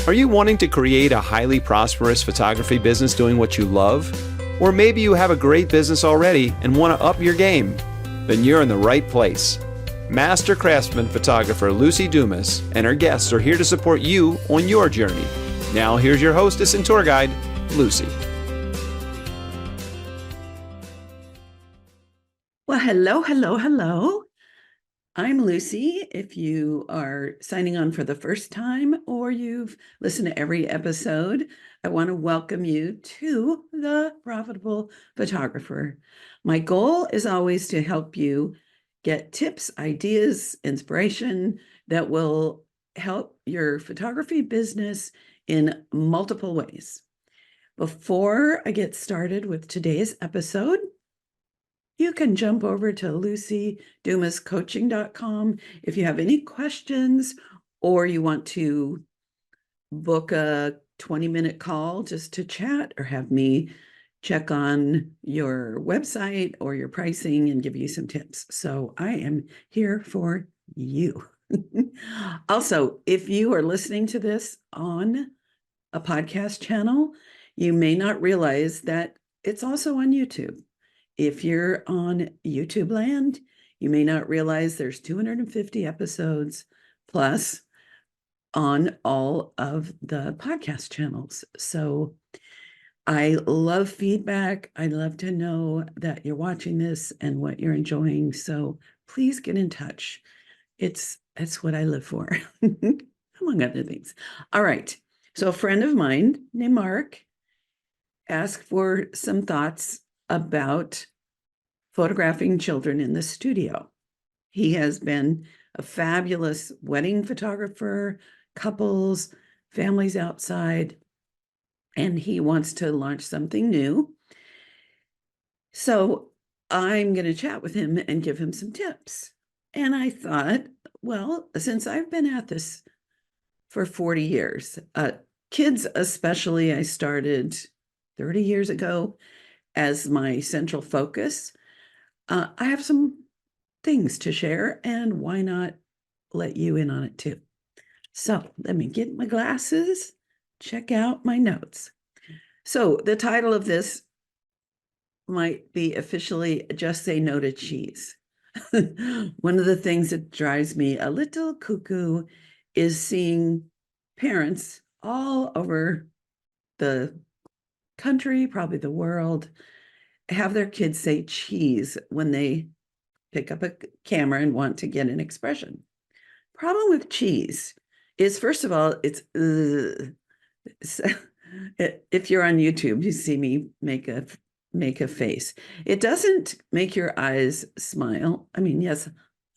Are you wanting to create a highly prosperous photography business doing what you love? Or maybe you have a great business already and want to up your game? Then you're in the right place. Master craftsman photographer Luci Dumas and her guests are here to support you on your journey. Now here's your hostess and tour guide, Luci. Well, hello. I'm Luci. If you are signing on for the first time or you've listened to every episode, I want to welcome you to The Profitable Photographer. My goal is always to help you get tips, ideas, inspiration that will help your photography business in multiple ways. Before I get started with today's episode, you can jump over to lucidumascoaching.com if you have any questions or you want to book a 20-minute call just to chat or have me check on your website or your pricing and give you some tips. So I am here for you. Also, if you are listening to this on a podcast channel, you may not realize that it's also on YouTube. If you're on YouTube land, you may not realize there's 250 episodes plus on all of the podcast channels. So I love feedback. I love to know that you're watching this and what you're enjoying. So please get in touch. It's what I live for, among other things. All right. So a friend of mine named Mark asked for some thoughts about photographing children in the studio. He has been a fabulous wedding photographer, couples, families outside, and he wants to launch something new. So I'm going to chat with him and give him some tips. And I thought, well, since I've been at this for 40 years, kids especially, I started 30 years ago as my central focus. I have some things to share, and why not let you in on it too? So let me get my glasses, check out my notes. So the title of this might be officially Just Say No to Cheese. One of the things that drives me a little cuckoo is seeing parents all over the country, probably the world, have their kids say cheese when they pick up a camera and want to get an expression. Problem with cheese is, first of all, it's if you're on YouTube, you see me make a face. It doesn't make your eyes smile. I mean, yes,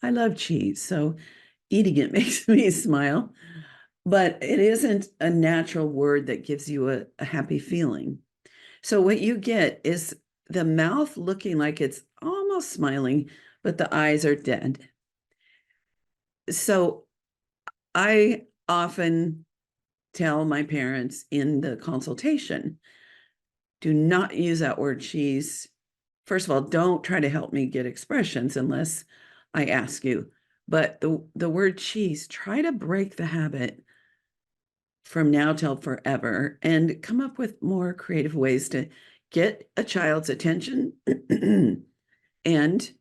I love cheese, so eating it makes me smile, but it isn't a natural word that gives you a happy feeling. So what you get is the mouth looking like it's almost smiling, but the eyes are dead. So I often tell my parents in the consultation, do not use that word cheese. First of all, don't try to help me get expressions unless I ask you. But the word cheese, try to break the habit from now till forever and come up with more creative ways to get a child's attention and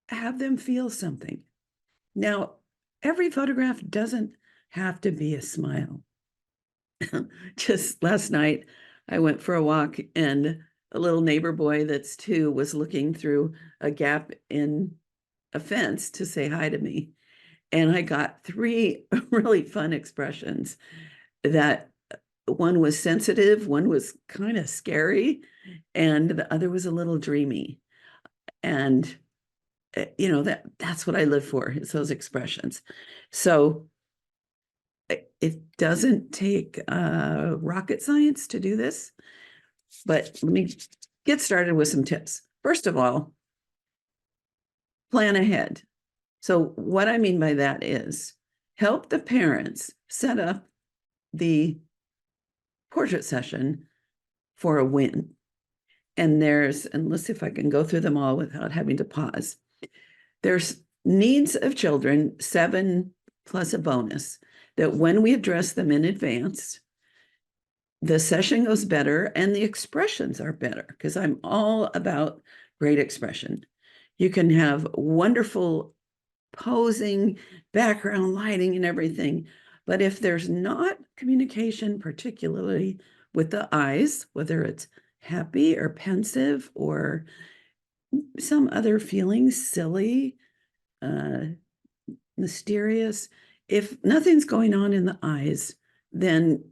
have them feel something. Now, every photograph doesn't have to be a smile. Just last night, I went for a walk and a little neighbor boy that's 2 was looking through a gap in a fence to say hi to me. And I got 3 really fun expressions. That one was sensitive, one was kind of scary, and the other was a little dreamy. And that's what I live for, is those expressions. So it doesn't take rocket science to do this, but let me get started with some tips. First of all, plan ahead. So what I mean by that is help the parents set up the portrait session for a win. And let's see if I can go through them all without having to pause. There's needs of children 7 plus a bonus that when we address them in advance, the session goes better and the expressions are better, because I'm all about great expression. You can have wonderful posing, background lighting, and everything. But if there's not communication, particularly with the eyes, whether it's happy or pensive or some other feelings, silly, uh, mysterious, if nothing's going on in the eyes, then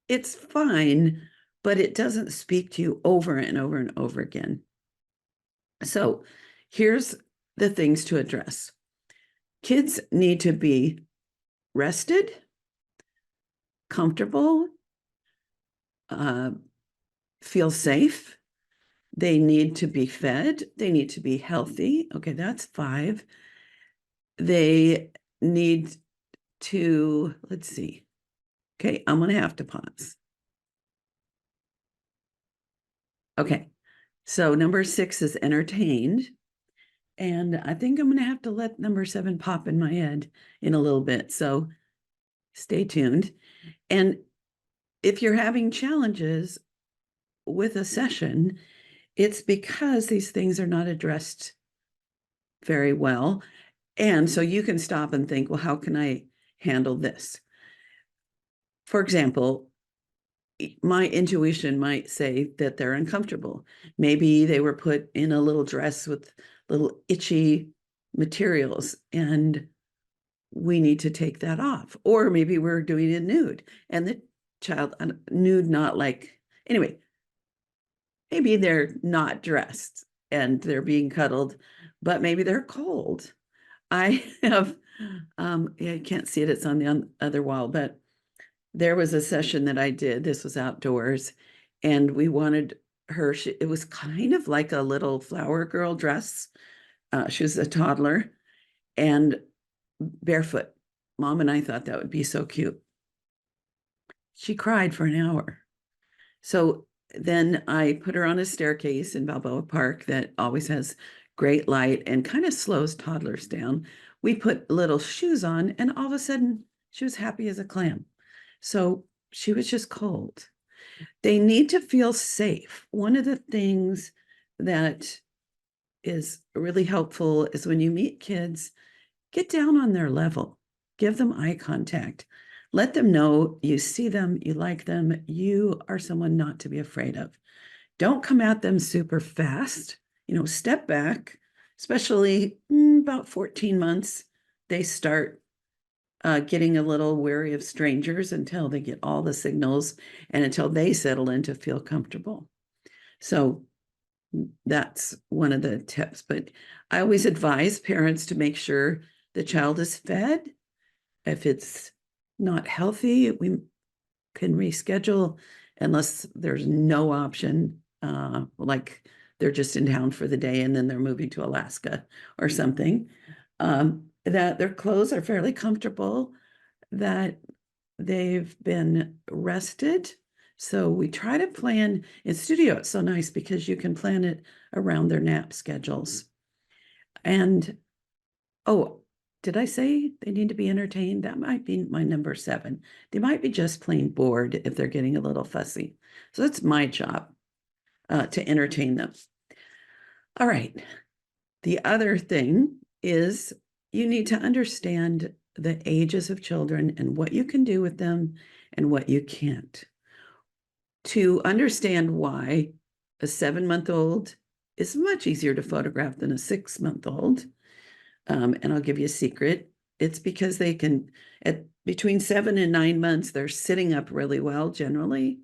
it's fine, but it doesn't speak to you over and over and over again. So here's the things to address. Kids need to be rested, comfortable, feel safe. They need to be fed. They need to be healthy. Okay, that's 5. They need to, let's see. Okay, I'm going to have to pause. Okay, so number 6 is entertained. And I think I'm going to have to let number 7 pop in my head in a little bit. So stay tuned. And if you're having challenges with a session, it's because these things are not addressed very well. And so you can stop and think, well, how can I handle this? For example, my intuition might say that they're uncomfortable. Maybe they were put in a little dress with little itchy materials and we need to take that off. Or maybe we're doing a nude and the child, nude, not like, anyway, maybe they're not dressed and they're being cuddled, but maybe they're cold. I have, I can't see it, it's on the other wall, but there was a session that I did, this was outdoors, and we wanted her, it was kind of like a little flower girl dress. She was a toddler and barefoot. Mom and I thought that would be so cute. She cried for an hour. So then I put her on a staircase in Balboa Park that always has great light and kind of slows toddlers down. We put little shoes on, and all of a sudden she was happy as a clam. So she was just cold. They need to feel safe. One of the things that is really helpful is when you meet kids, get down on their level, give them eye contact, let them know you see them, you like them, you are someone not to be afraid of. Don't come at them super fast, step back, especially about 14 months, they start getting a little wary of strangers until they get all the signals and until they settle in to feel comfortable. So that's one of the tips. But I always advise parents to make sure the child is fed. If it's not healthy, we can reschedule unless there's no option, like they're just in town for the day and then they're moving to Alaska or something. That their clothes are fairly comfortable, that they've been rested. So we try to plan in studio. It's so nice because you can plan it around their nap schedules. And, oh, did I say they need to be entertained? That might be my number 7. They might be just plain bored if they're getting a little fussy. So that's my job, to entertain them. All right. The other thing is you need to understand the ages of children and what you can do with them and what you can't. To understand why a 7-month-old is much easier to photograph than a 6-month-old. And I'll give you a secret. It's because they can, at between 7 and 9 months, they're sitting up really well generally,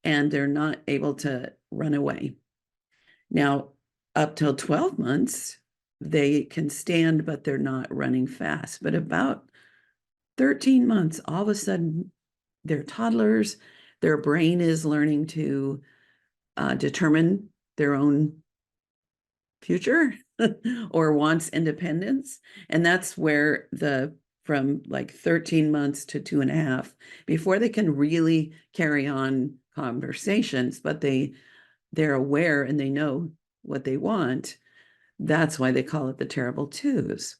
and they're not able to run away. Now, up till 12 months, they can stand, but they're not running fast. But about 13 months, all of a sudden, they're toddlers. Their brain is learning to determine their own future or wants independence. And that's where from like 13 months to 2.5, before they can really carry on conversations, but they're aware and they know what they want. That's why they call it the terrible twos.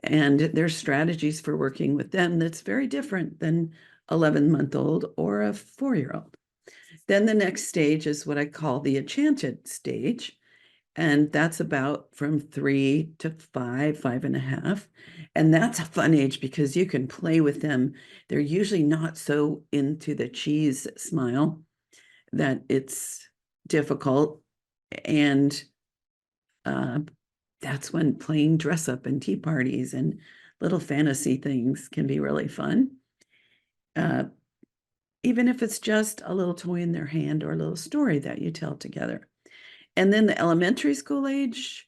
And there's strategies for working with them that's very different than 11-month-old or a 4-year-old. Then the next stage is what I call the enchanted stage. And that's about from 3 to 5, 5.5. And that's a fun age because you can play with them. They're usually not so into the cheese smile that it's difficult. And that's when playing dress up and tea parties and little fantasy things can be really fun. Even if it's just a little toy in their hand or a little story that you tell together. And then the elementary school age,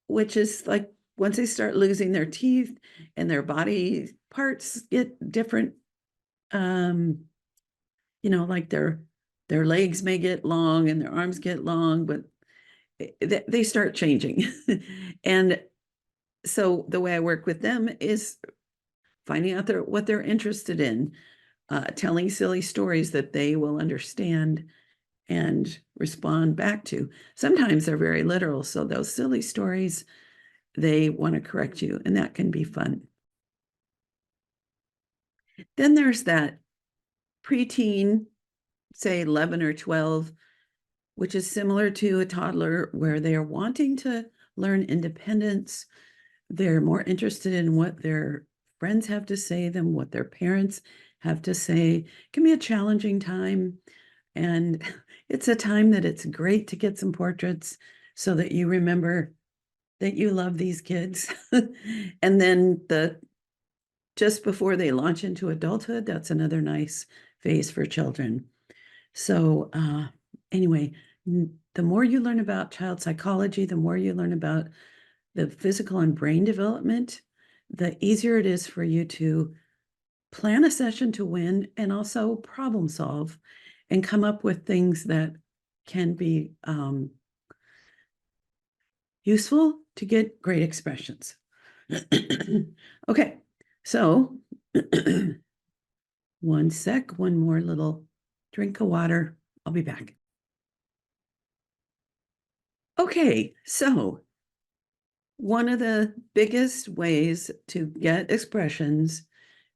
which is like once they start losing their teeth and their body parts get different, like their legs may get long and their arms get long, but they start changing. And so the way I work with them is finding out what they're interested in, telling silly stories that they will understand and respond back to. Sometimes they're very literal, so those silly stories, they want to correct you, and that can be fun. Then there's that preteen, say 11 or 12, which is similar to a toddler, where they are wanting to learn independence. They're more interested in what their friends have to say than what their parents have to say. It can be a challenging time. And it's a time that it's great to get some portraits so that you remember that you love these kids. And then just before they launch into adulthood, that's another nice phase for children. So anyway, the more you learn about child psychology, the more you learn about the physical and brain development, the easier it is for you to plan a session to win and also problem solve and come up with things that can be useful to get great expressions. Okay, so one sec, one more little drink of water. I'll be back. Okay, so one of the biggest ways to get expressions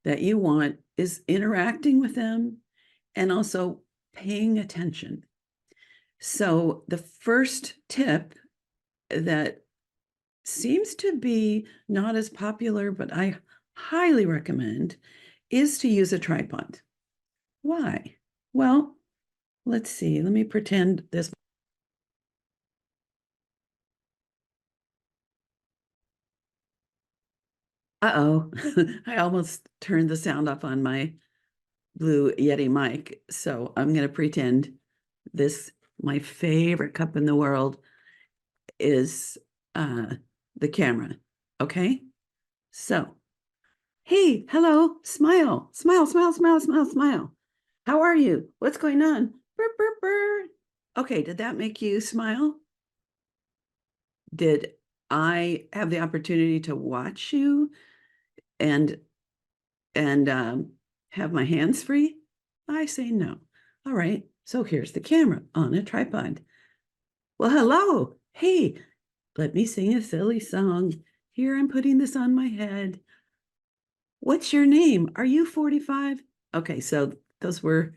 that you want is interacting with them and also paying attention. So the first tip that seems to be not as popular, but I highly recommend, is to use a tripod. Why? Well, let's see. Let me pretend this. Uh-oh, I almost turned the sound off on my Blue Yeti mic. So I'm going to pretend this, my favorite cup in the world, is the camera. Okay. So, hey, hello, smile, smile, smile, smile, smile, smile. How are you? What's going on? Burr, burr, burr. Okay, did that make you smile? Did I have the opportunity to watch you and have my hands free? I say no. All right, so here's the camera on a tripod. Well, hello. Hey, let me sing a silly song. Here, I'm putting this on my head. What's your name? Are you 45? Okay, so those were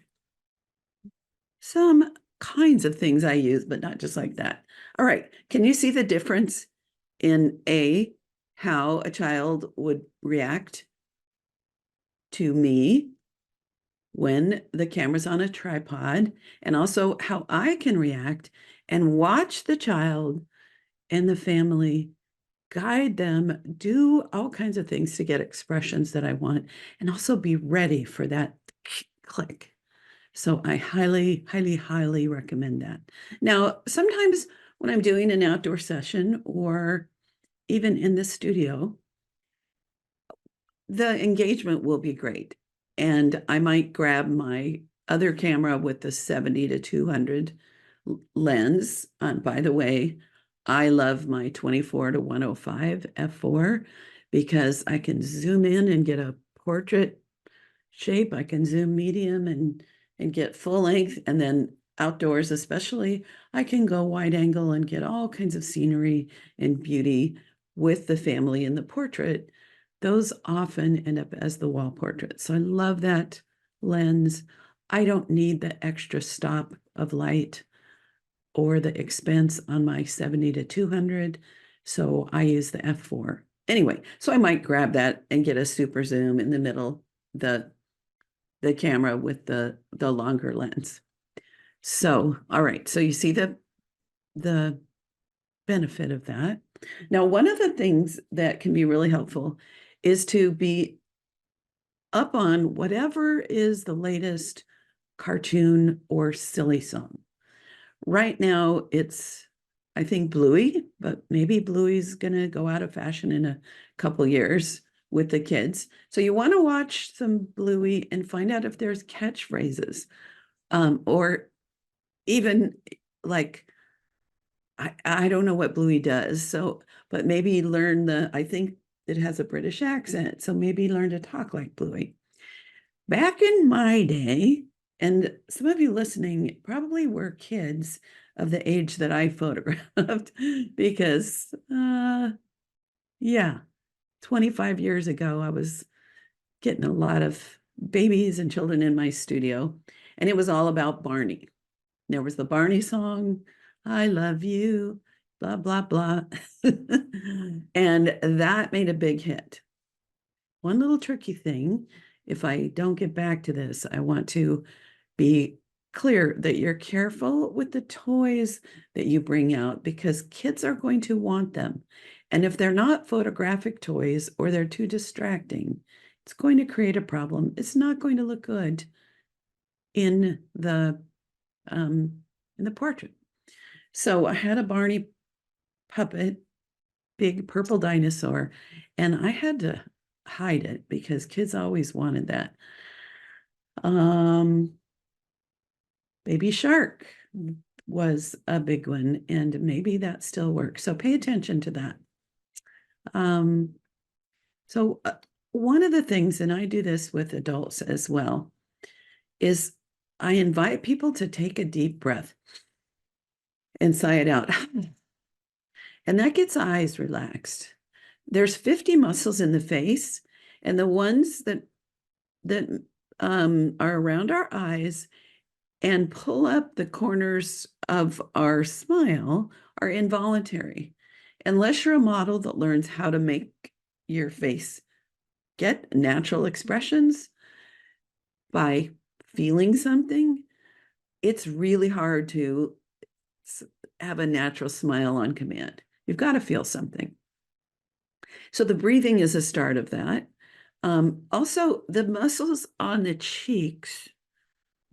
some kinds of things I use, but not just like that. All right, can you see the difference in how a child would react to me when the camera's on a tripod, and also how I can react and watch the child and the family, guide them, do all kinds of things to get expressions that I want, and also be ready for that click. So I highly, highly, highly recommend that. Now, sometimes when I'm doing an outdoor session or even in the studio, the engagement will be great. And I might grab my other camera with the 70 to 200 lens. By the way, I love my 24 to 105 f4 because I can zoom in and get a portrait shape. I can zoom medium and get full length. And then outdoors, especially, I can go wide angle and get all kinds of scenery and beauty with the family in the portrait, those often end up as the wall portrait. So I love that lens. I don't need the extra stop of light or the expense on my 70 to 200. So I use the f4. Anyway, so I might grab that and get a super zoom in the middle, the camera with the longer lens. So, all right. So you see the benefit of that. Now, one of the things that can be really helpful is to be up on whatever is the latest cartoon or silly song. Right now, it's, I think, Bluey, but maybe Bluey's going to go out of fashion in a couple years with the kids. So you want to watch some Bluey and find out if there's catchphrases, or even like, I don't know what Bluey does. So, but maybe learn I think it has a British accent. So maybe learn to talk like Bluey. Back in my day, and some of you listening probably were kids of the age that I photographed because, yeah, 25 years ago, I was getting a lot of babies and children in my studio, and it was all about Barney. There was the Barney song, I love you, blah, blah, blah. And that made a big hit. One little tricky thing, if I don't get back to this, I want to be clear that you're careful with the toys that you bring out because kids are going to want them. And if they're not photographic toys or they're too distracting, it's going to create a problem. It's not going to look good in the portrait. So I had a Barney puppet, big purple dinosaur, and I had to hide it because kids always wanted that. Baby Shark was a big one, and maybe that still works. So pay attention to that. So one of the things, and I do this with adults as well, is I invite people to take a deep breath and sigh it out. And that gets eyes relaxed. There's 50 muscles in the face, and the ones that are around our eyes and pull up the corners of our smile are involuntary. Unless you're a model that learns how to make your face get natural expressions by feeling something, it's really hard to have a natural smile on command. You've got to feel something. So the breathing is a start of that. Also, the muscles on the cheeks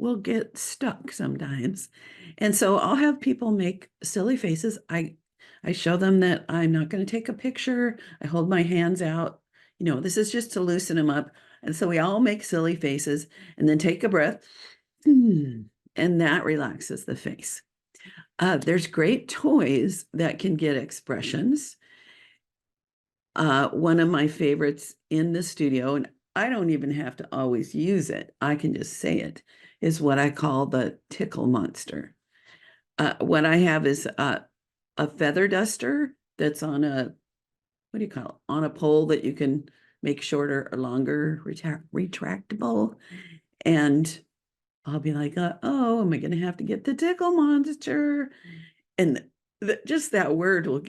will get stuck sometimes. And so I'll have people make silly faces. I show them that I'm not going to take a picture. I hold my hands out. This is just to loosen them up. And so we all make silly faces and then take a breath. And that relaxes the face. There's great toys that can get expressions. One of my favorites in the studio, and I don't even have to always use it, I can just say it, is what I call the tickle monster. What I have is a feather duster that's on what do you call it? On a pole that you can make shorter or longer, retractable. And I'll be like, oh, am I going to have to get the tickle monster? And just that word will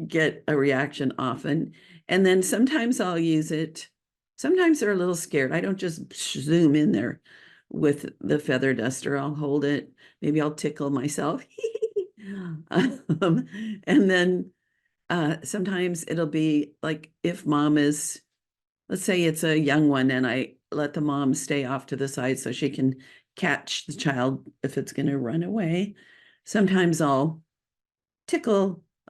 get a reaction often. And then sometimes I'll use it. Sometimes they're a little scared. I don't just zoom in there with the feather duster. I'll hold it. Maybe I'll tickle myself. And then sometimes it'll be like if mom is, let's say it's a young one and I let the mom stay off to the side so she can catch the child if it's going to run away. Sometimes I'll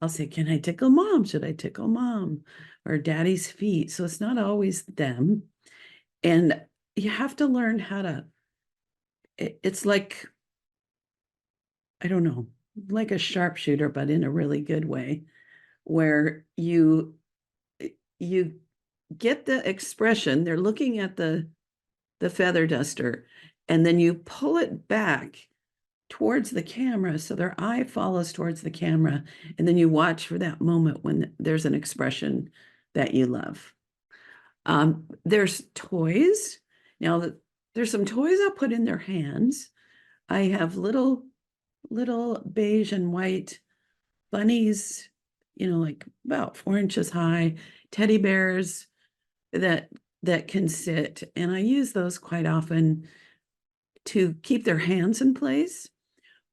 say, can I tickle mom? Should I tickle mom or daddy's feet? So it's not always them. And you have to learn how to, it's like, I don't know, like a sharpshooter, but in a really good way, where you get the expression, they're looking at the feather duster, and then you pull it back towards the camera. So their eye follows towards the camera. And then you watch for that moment when there's an expression that you love. There's toys. Now, there's some toys I'll put in their hands. I have little beige and white bunnies, like about 4 inches high, teddy bears that can sit. And I use those quite often to keep their hands in place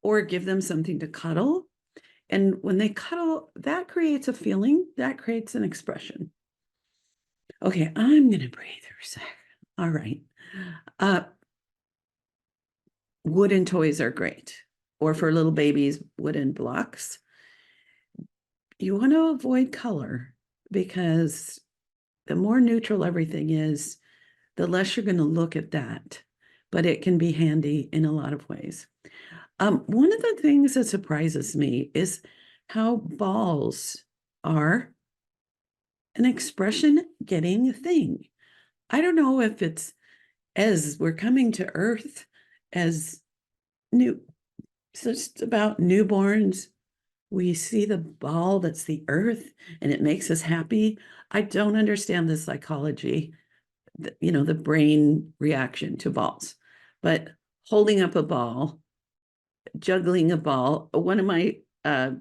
or give them something to cuddle. And when they cuddle, that creates a feeling, that creates an expression. Okay, I'm going to breathe for a second. All right. Wooden toys are great, or for little babies, wooden blocks. You want to avoid color because the more neutral everything is, the less you're going to look at that. But it can be handy in a lot of ways. One of the things that surprises me is how balls are an expression getting thing. I don't know if it's as we're coming to Earth as new, so it's about newborns. We see the ball that's the Earth and it makes us happy. I don't understand the psychology, the brain reaction to balls, but holding up a ball, juggling a ball. One of my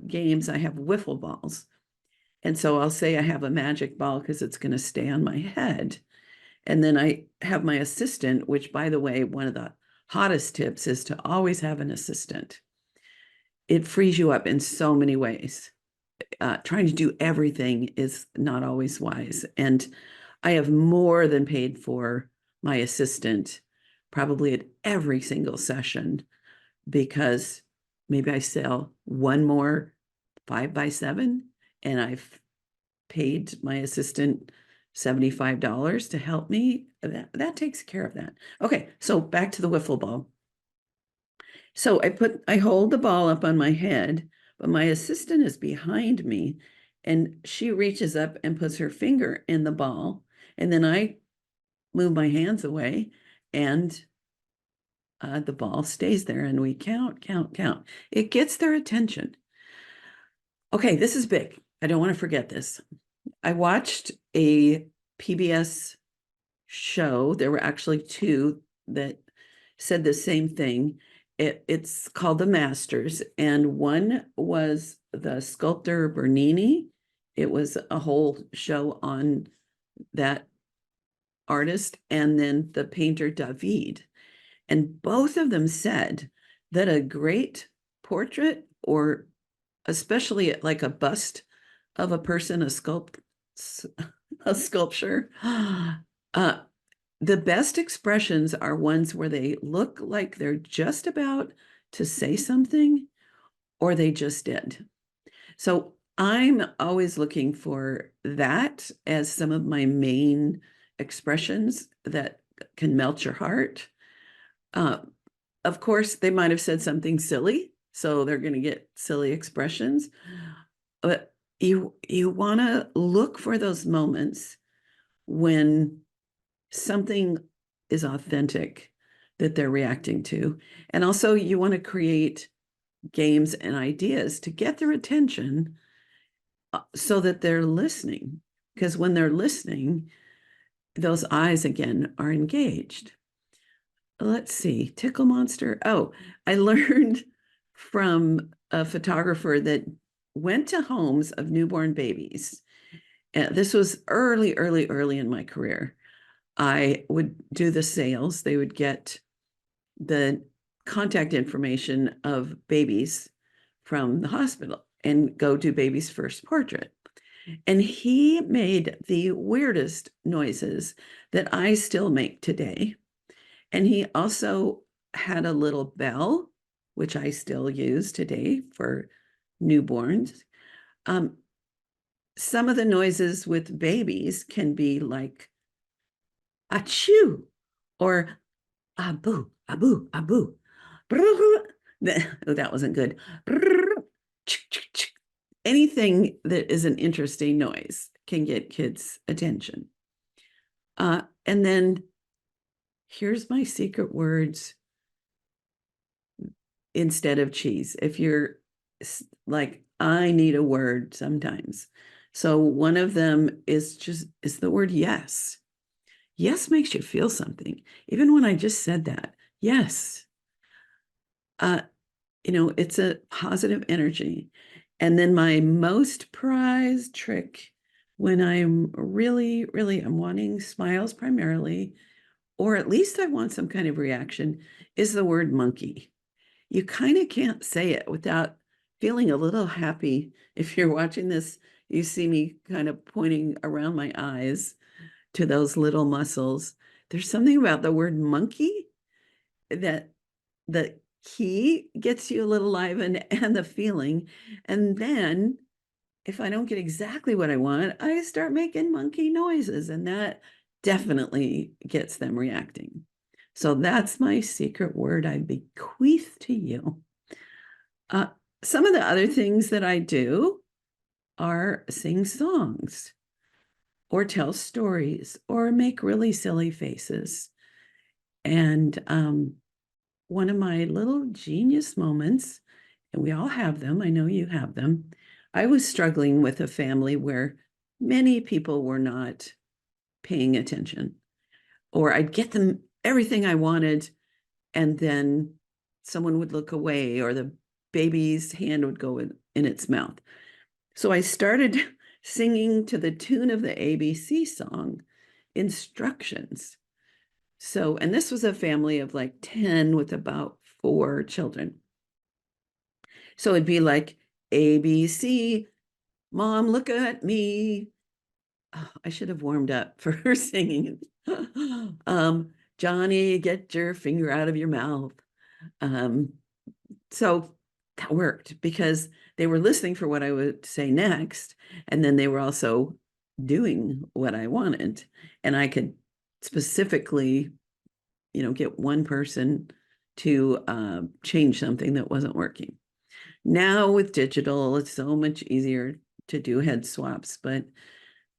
games, I have wiffle balls. And so I'll say I have a magic ball because it's going to stay on my head. And then I have my assistant, which, by the way, one of the hottest tips is to always have an assistant. It frees you up in so many ways. Trying to do everything is not always wise. And I have more than paid for my assistant probably at every single session because maybe I sell one more 5x7 and I've paid my assistant $75 to help me. That takes care of that. Okay, so back to the wiffle ball. So I hold the ball up on my head, but my assistant is behind me and she reaches up and puts her finger in the ball. And then I move my hands away and the ball stays there and we count. It gets their attention. Okay, this is big. I don't want to forget this. I watched a PBS show. There were actually two that said the same thing. It's called The Masters, and one was the sculptor Bernini. It was a whole show on that artist, and then the painter David. And both of them said that a great portrait, or especially like a bust of a person, a sculpture, the best expressions are ones where they look like they're just about to say something or they just did. So I'm always looking for that as some of my main expressions that can melt your heart. Of course, they might have said something silly, so they're going to get silly expressions. But you want to look for those moments when something is authentic that they're reacting to. And also you want to create games and ideas to get their attention so that they're listening. Because when they're listening, those eyes again are engaged. Let's see, Tickle Monster. Oh, I learned from a photographer that went to homes of newborn babies. This was early in my career. I would do the sales. They would get the contact information of babies from the hospital and go do baby's first portrait. And he made the weirdest noises that I still make today. And he also had a little bell, which I still use today for newborns. Some of the noises with babies can be like achoo or abu, abu, abu. Oh, that wasn't good. Anything that is an interesting noise can get kids' attention. And then here's my secret words. instead of cheese. If you're like, I need a word sometimes. So one of them is the word yes. Yes makes you feel something. Even when I just said that, yes. Uh, it's a positive energy. And then my most prized trick when I'm really, really, I'm wanting smiles primarily, or at least I want some kind of reaction, is the word monkey. You kind of can't say it without feeling a little happy. If you're watching this, you see me kind of pointing around my eyes to those little muscles. There's something about the word monkey that the key gets you a little livened and the feeling. And then if I don't get exactly what I want, I start making monkey noises, and that definitely gets them reacting. So that's my secret word I bequeath to you. Uh, some of the other things that I do are sing songs or tell stories or make really silly faces. And one of my little genius moments, and we all have them, I know you have them. I was struggling with a family where many people were not paying attention, or I'd get them everything I wanted, and then someone would look away, or the baby's hand would go in its mouth. So I started singing to the tune of the ABC song instructions. So, and this was a family of like 10 with about 4 children. So it'd be like ABC, Mom, look at me. Oh, I should have warmed up for her singing. Johnny, get your finger out of your mouth. Um, so that worked because they were listening for what I would say next, and then they were also doing what I wanted. And I could specifically, get one person to change something that wasn't working. Now with digital, it's so much easier to do head swaps, but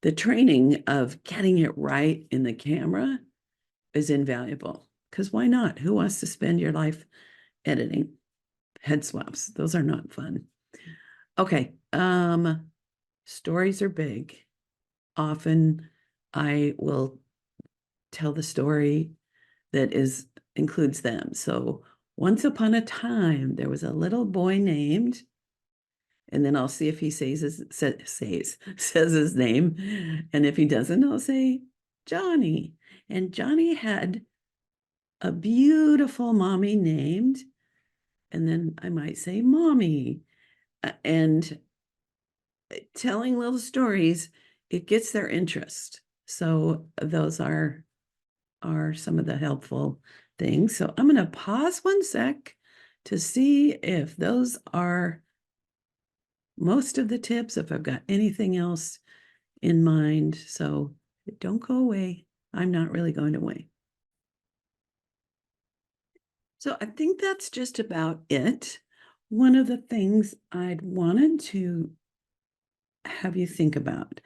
the training of getting it right in the camera is invaluable, because why not? Who wants to spend your life editing head swaps? Those are not fun. Okay. Stories are big. Often I will tell the story that includes them. So once upon a time, there was a little boy named, and then I'll see if he says his name. And if he doesn't, I'll say Johnny. And Johnny had a beautiful mommy named, and then I might say mommy. And telling little stories, it gets their interest. So those are some of the helpful things. So I'm going to pause one sec to see if those are most of the tips, if I've got anything else in mind. So don't go away. I'm not really going away. So I think that's just about it. One of the things I'd wanted to have you think about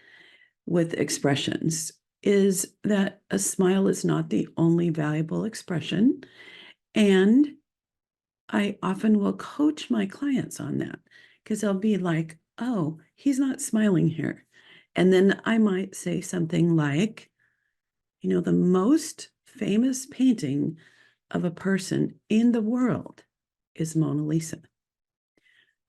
with expressions is that a smile is not the only valuable expression. And I often will coach my clients on that, because they'll be like, oh, he's not smiling here. And then I might say something like, the most famous painting of a person in the world is Mona Lisa.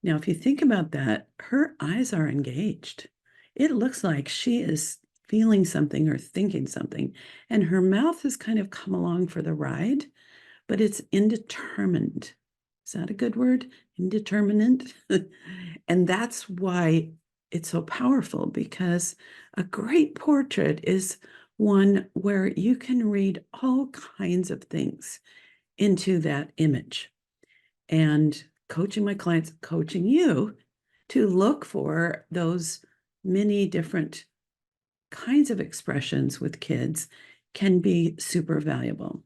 Now, if you think about that, her eyes are engaged. It looks like she is feeling something or thinking something, and her mouth has kind of come along for the ride, but it's indeterminate. Is that a good word? Indeterminate. And that's why it's so powerful, because a great portrait is one where you can read all kinds of things into that image. And coaching my clients, coaching you to look for those many different kinds of expressions with kids can be super valuable.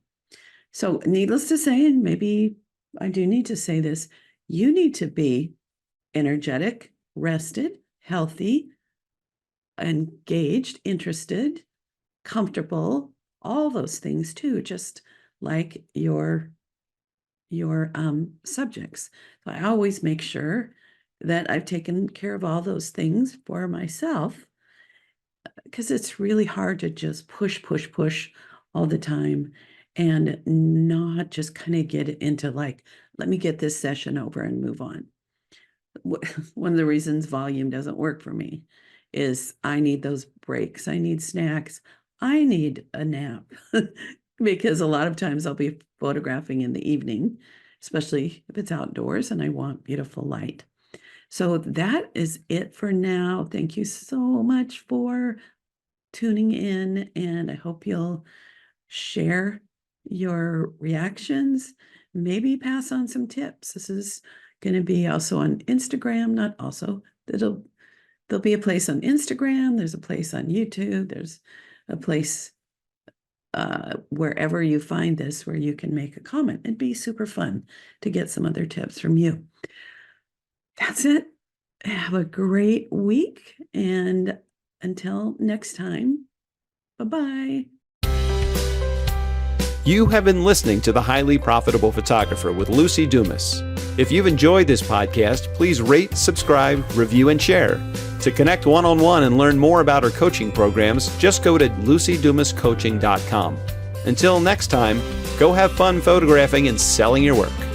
So, needless to say, and maybe I do need to say this, you need to be energetic, rested, healthy, engaged, interested, comfortable, all those things too, just like your your subjects. So I always make sure that I've taken care of all those things for myself, because it's really hard to just push all the time and not just kind of get into like, let me get this session over and move on. One of the reasons volume doesn't work for me is I need those breaks. I need snacks. I need a nap because a lot of times I'll be photographing in the evening, especially if it's outdoors and I want beautiful light. So that is it for now. Thank you so much for tuning in, and I hope you'll share your reactions, maybe pass on some tips. This is going to be also on Instagram, not also. There'll be a place on Instagram, there's a place on YouTube, there's a place wherever you find this where you can make a comment. It'd be super fun to get some other tips from you. That's it. Have a great week, and until next time, bye-bye. You have been listening to The Highly Profitable Photographer with Luci Dumas. If you've enjoyed this podcast, please rate, subscribe, review, and share. To connect one-on-one and learn more about our coaching programs, just go to lucidumascoaching.com. Until next time, go have fun photographing and selling your work.